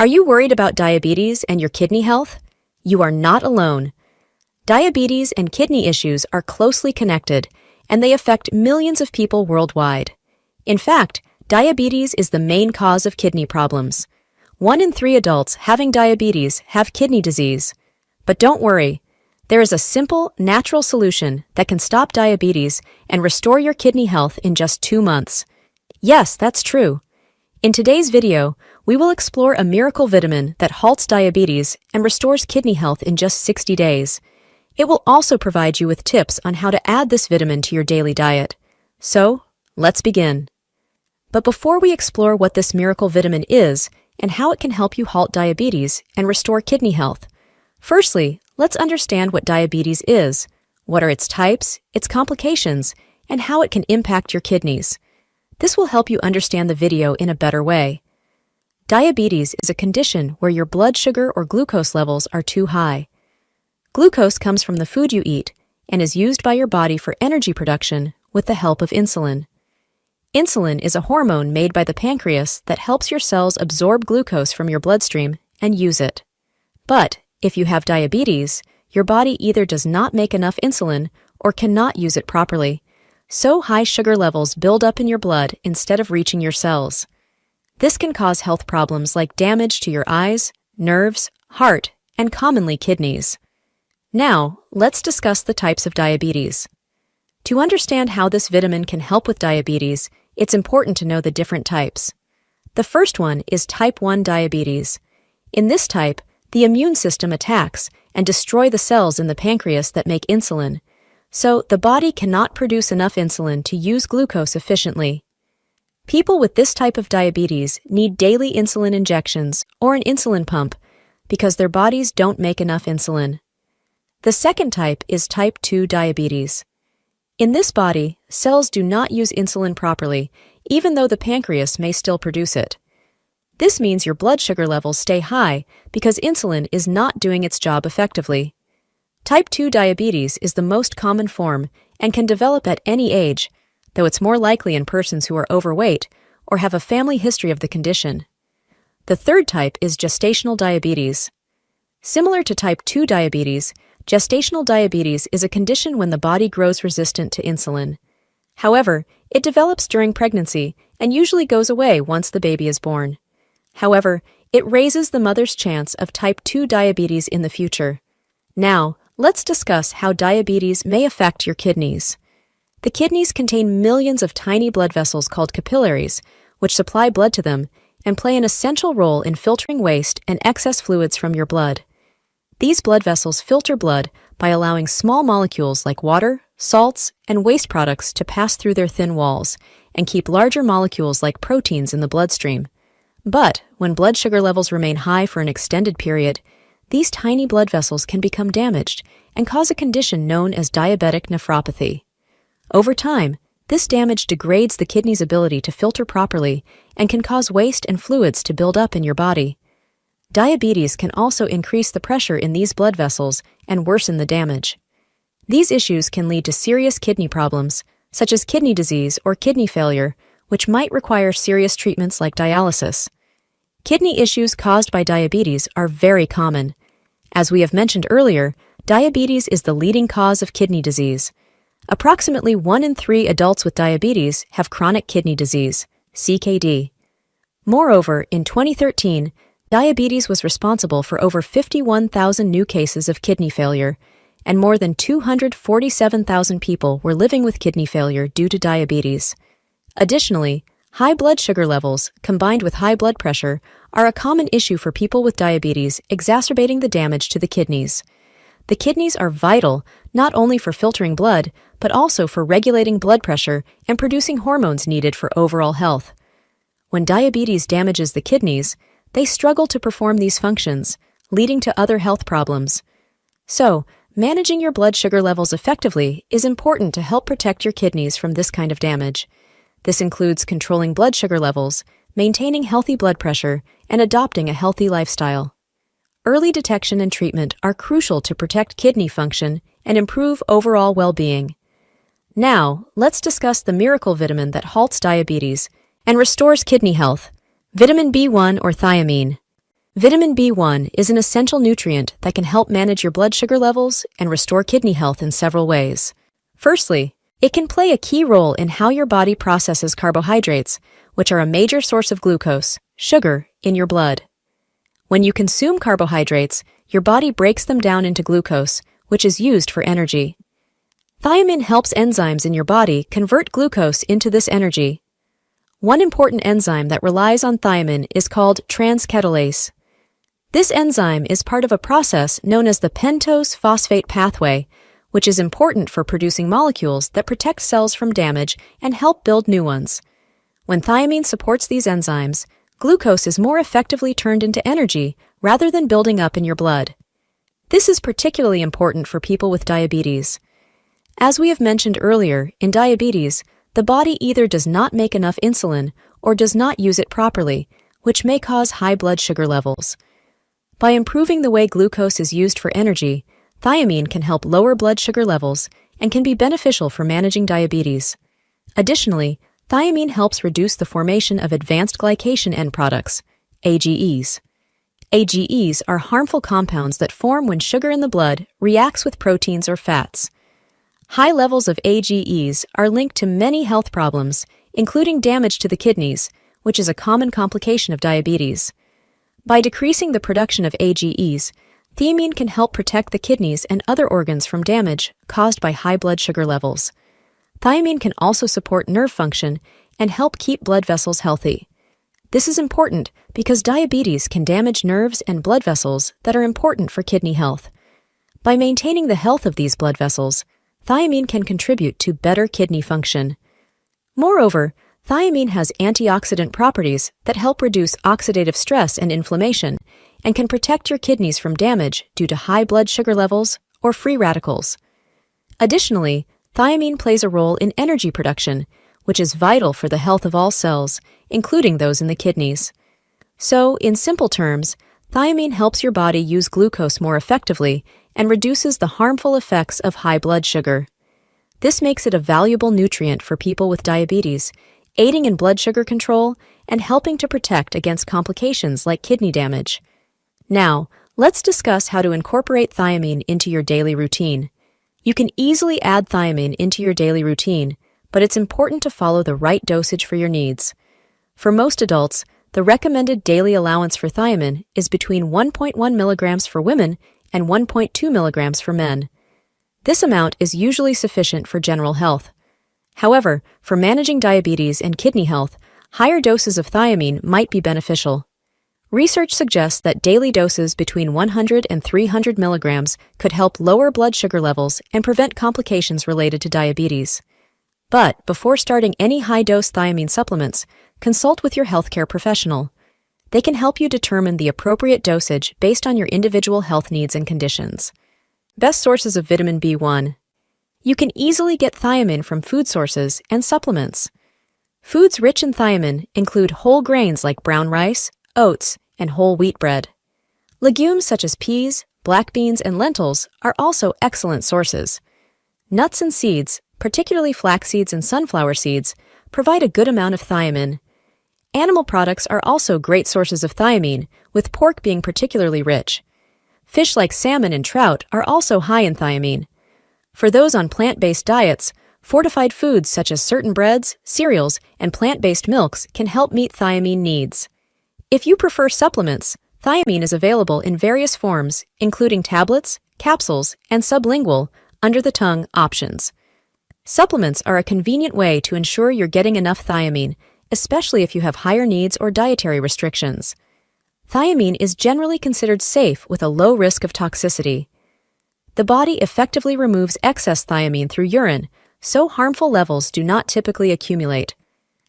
Are you worried about diabetes and your kidney health? You are not alone. Diabetes and kidney issues are closely connected, and they affect millions of people worldwide. In fact, diabetes is the main cause of kidney problems. 1 in 3 adults having diabetes have kidney disease. But don't worry, there is a simple, natural solution that can stop diabetes and restore your kidney health in just 2 months. Yes, that's true. In today's video, we will explore a miracle vitamin that halts diabetes and restores kidney health in just 60 days. It will also provide you with tips on how to add this vitamin to your daily diet. So, let's begin. But before we explore what this miracle vitamin is and how it can help you halt diabetes and restore kidney health, firstly, let's understand what diabetes is, what are its types, its complications, and how it can impact your kidneys. This will help you understand the video in a better way. Diabetes is a condition where your blood sugar or glucose levels are too high. Glucose comes from the food you eat and is used by your body for energy production with the help of insulin. Insulin is a hormone made by the pancreas that helps your cells absorb glucose from your bloodstream and use it. But if you have diabetes, your body either does not make enough insulin or cannot use it properly, so high sugar levels build up in your blood instead of reaching your cells. This can cause health problems like damage to your eyes, nerves, heart, and commonly kidneys. Now, let's discuss the types of diabetes. To understand how this vitamin can help with diabetes, it's important to know the different types. The first one is type 1 diabetes. In this type, the immune system attacks and destroys the cells in the pancreas that make insulin, so the body cannot produce enough insulin to use glucose efficiently. People with this type of diabetes need daily insulin injections or an insulin pump because their bodies don't make enough insulin. The second type is type 2 diabetes. In this body, cells do not use insulin properly, even though the pancreas may still produce it. This means your blood sugar levels stay high because insulin is not doing its job effectively. Type 2 diabetes is the most common form and can develop at any age, though it's more likely in persons who are overweight or have a family history of the condition. The third type is gestational diabetes. Similar to type 2 diabetes, gestational diabetes is a condition when the body grows resistant to insulin. However, it develops during pregnancy and usually goes away once the baby is born. However, it raises the mother's chance of type 2 diabetes in the future. Now, let's discuss how diabetes may affect your kidneys. The kidneys contain millions of tiny blood vessels called capillaries, which supply blood to them and play an essential role in filtering waste and excess fluids from your blood. These blood vessels filter blood by allowing small molecules like water, salts, and waste products to pass through their thin walls and keep larger molecules like proteins in the bloodstream. But when blood sugar levels remain high for an extended period, these tiny blood vessels can become damaged and cause a condition known as diabetic nephropathy. Over time, this damage degrades the kidney's ability to filter properly and can cause waste and fluids to build up in your body. Diabetes can also increase the pressure in these blood vessels and worsen the damage. These issues can lead to serious kidney problems, such as kidney disease or kidney failure, which might require serious treatments like dialysis. Kidney issues caused by diabetes are very common. As we have mentioned earlier, diabetes is the leading cause of kidney disease. Approximately 1 in 3 adults with diabetes have chronic kidney disease, CKD. Moreover, in 2013, diabetes was responsible for over 51,000 new cases of kidney failure, and more than 247,000 people were living with kidney failure due to diabetes. Additionally, high blood sugar levels, combined with high blood pressure, are a common issue for people with diabetes, exacerbating the damage to the kidneys. The kidneys are vital not only for filtering blood, but also for regulating blood pressure and producing hormones needed for overall health. When diabetes damages the kidneys, they struggle to perform these functions, leading to other health problems. So, managing your blood sugar levels effectively is important to help protect your kidneys from this kind of damage. This includes controlling blood sugar levels, maintaining healthy blood pressure, and adopting a healthy lifestyle. Early detection and treatment are crucial to protect kidney function and improve overall well-being. Now, let's discuss the miracle vitamin that halts diabetes and restores kidney health, vitamin B1 or thiamine. Vitamin B1 is an essential nutrient that can help manage your blood sugar levels and restore kidney health in several ways. Firstly, it can play a key role in how your body processes carbohydrates, which are a major source of glucose, sugar, in your blood. When you consume carbohydrates, your body breaks them down into glucose, which is used for energy. Thiamine helps enzymes in your body convert glucose into this energy. One important enzyme that relies on thiamine is called transketolase. This enzyme is part of a process known as the pentose phosphate pathway, which is important for producing molecules that protect cells from damage and help build new ones. When thiamine supports these enzymes, glucose is more effectively turned into energy rather than building up in your blood. This is particularly important for people with diabetes. As we have mentioned earlier, in diabetes, the body either does not make enough insulin or does not use it properly, which may cause high blood sugar levels. By improving the way glucose is used for energy, thiamine can help lower blood sugar levels and can be beneficial for managing diabetes. Additionally, thiamine helps reduce the formation of advanced glycation end products, AGEs. AGEs are harmful compounds that form when sugar in the blood reacts with proteins or fats. High levels of AGEs are linked to many health problems, including damage to the kidneys, which is a common complication of diabetes. By decreasing the production of AGEs, thiamine can help protect the kidneys and other organs from damage caused by high blood sugar levels. Thiamine can also support nerve function and help keep blood vessels healthy. This is important because diabetes can damage nerves and blood vessels that are important for kidney health. By maintaining the health of these blood vessels, thiamine can contribute to better kidney function. Moreover, thiamine has antioxidant properties that help reduce oxidative stress and inflammation and can protect your kidneys from damage due to high blood sugar levels or free radicals. Additionally, thiamine plays a role in energy production, which is vital for the health of all cells, including those in the kidneys. So, in simple terms, thiamine helps your body use glucose more effectively and reduces the harmful effects of high blood sugar. This makes it a valuable nutrient for people with diabetes, aiding in blood sugar control and helping to protect against complications like kidney damage. Now, let's discuss how to incorporate thiamine into your daily routine. You can easily add thiamine into your daily routine, but it's important to follow the right dosage for your needs. For most adults, the recommended daily allowance for thiamine is between 1.1 milligrams for women and 1.2 milligrams for men. This amount is usually sufficient for general health. However, for managing diabetes and kidney health, higher doses of thiamine might be beneficial. Research suggests that daily doses between 100 and 300 milligrams could help lower blood sugar levels and prevent complications related to diabetes. But before starting any high-dose thiamine supplements, consult with your healthcare professional. They can help you determine the appropriate dosage based on your individual health needs and conditions. Best sources of vitamin B1. You can easily get thiamine from food sources and supplements. Foods rich in thiamine include whole grains like brown rice, oats, and whole wheat bread. Legumes such as peas, black beans, and lentils are also excellent sources. Nuts and seeds, particularly flax seeds and sunflower seeds, provide a good amount of thiamine. Animal products are also great sources of thiamine, with pork being particularly rich. Fish like salmon and trout are also high in thiamine. For those on plant-based diets, fortified foods such as certain breads, cereals, and plant-based milks can help meet thiamine needs. If you prefer supplements, thiamine is available in various forms, including tablets, capsules, and sublingual, under-the-tongue options. Supplements are a convenient way to ensure you're getting enough thiamine, especially if you have higher needs or dietary restrictions. Thiamine is generally considered safe with a low risk of toxicity. The body effectively removes excess thiamine through urine, so harmful levels do not typically accumulate.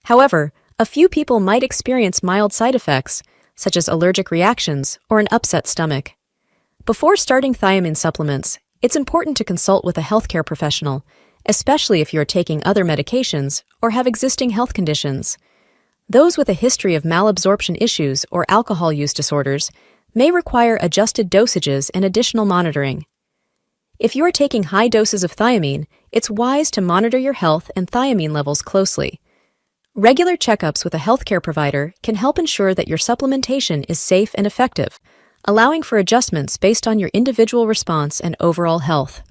However, a few people might experience mild side effects, such as allergic reactions or an upset stomach. Before starting thiamine supplements, it's important to consult with a healthcare professional, especially if you're taking other medications or have existing health conditions. Those with a history of malabsorption issues or alcohol use disorders may require adjusted dosages and additional monitoring. If you are taking high doses of thiamine, it's wise to monitor your health and thiamine levels closely. Regular checkups with a healthcare provider can help ensure that your supplementation is safe and effective, allowing for adjustments based on your individual response and overall health.